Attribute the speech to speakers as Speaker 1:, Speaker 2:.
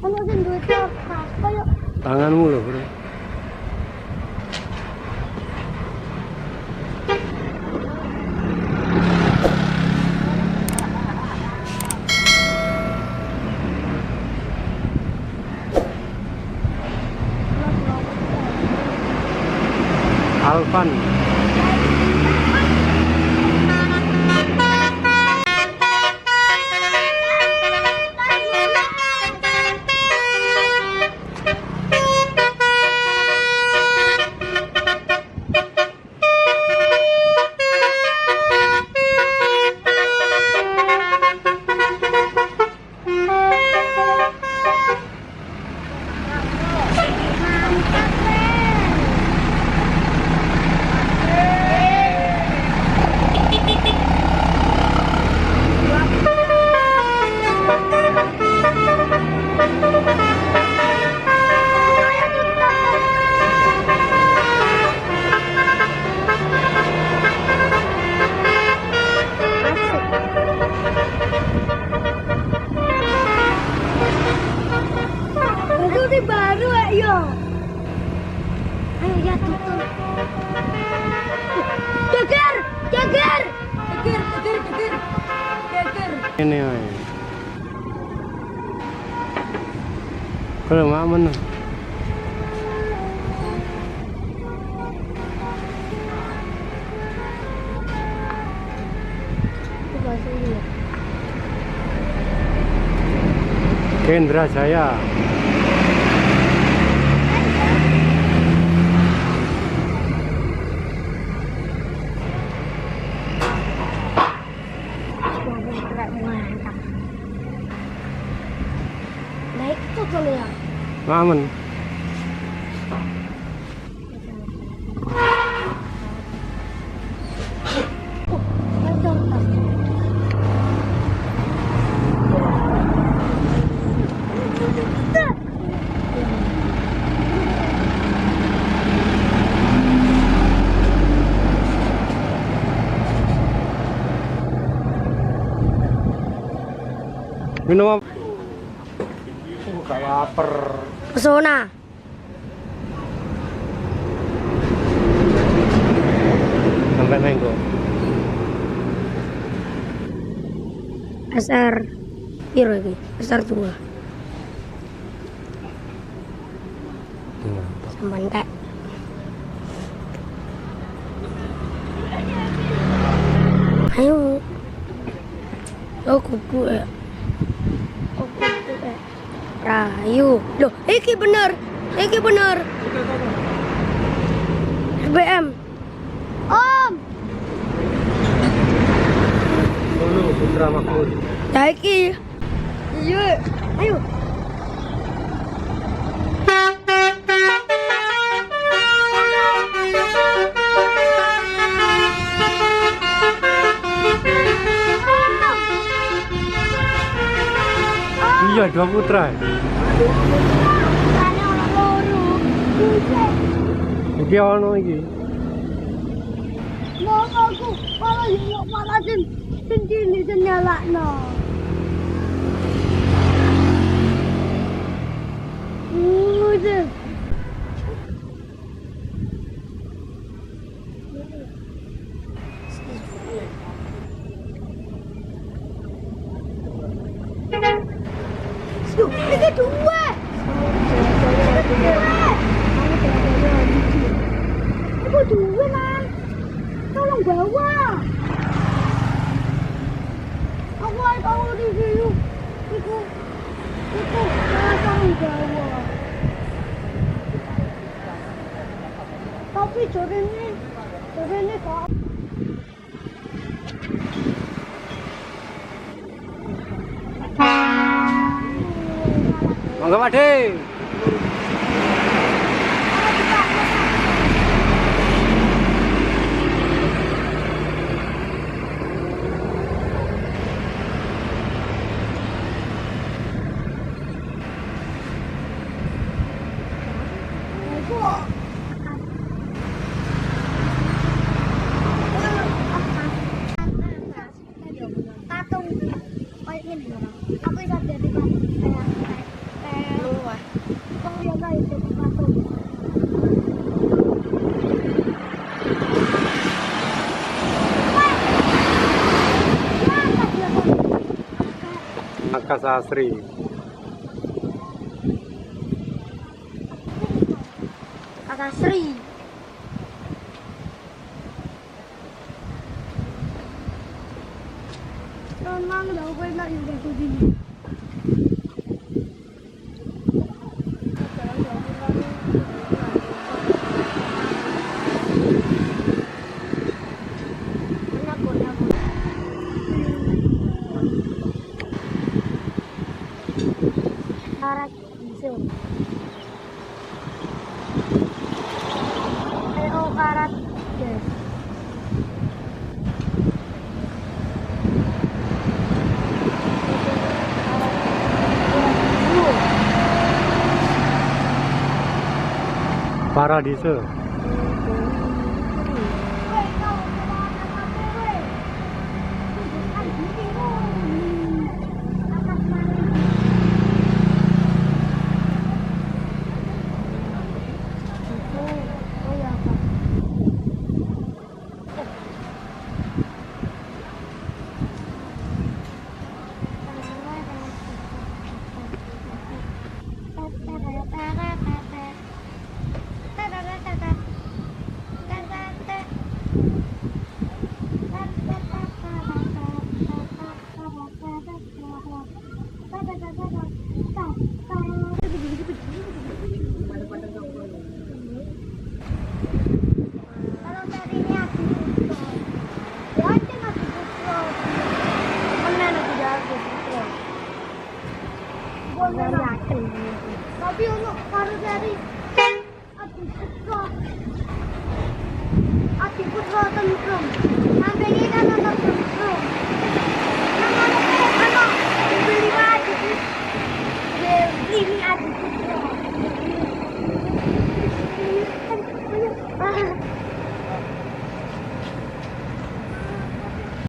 Speaker 1: Ono sing duwe kertas koyo
Speaker 2: Tanganmu loh, Bro. Alvan.
Speaker 1: baru yo. Ayo ya tutup. Geger, geger. Geger.
Speaker 2: Ini oi. Kalau mau mana? Kendra Jaya.
Speaker 1: Naik tuh kalau ya.
Speaker 2: Mamen. Minum apa? Kayak lapar.
Speaker 1: Pesona.
Speaker 2: Sampai menggo.
Speaker 1: SR piro iki? SR 2. Sampean kek. Ayo. Oh, kuku ya. Rayu. Loh, iki bener. RBM. Om.
Speaker 2: Dulu Putra Makmur.
Speaker 1: Ya iki. Iya. Ayo.
Speaker 2: Iya, 2 putra. Iki ono iki.
Speaker 1: Mau aku malah yo malah sing cilik sing nyalakno. Udah. Ini dua. Aku dua, Man. Tolong bawa. Aku tahu di sini. Iku. Tolong bawa. Tapi jorene kok.
Speaker 2: Monggo, Pakde.
Speaker 1: Patung kayak gini, aku bisa jadi kayak
Speaker 2: Perkasa Asri.
Speaker 1: Kakak Sri. Tenang, dah gue nak juga sudi. Karat bisa. Ayo karat, yes.
Speaker 2: Paradise. Kalau tadinya aku ya ada masih putro. Mana nak jago putro? Boleh yakin. Tapi untuk kalau dari aku putro tentram.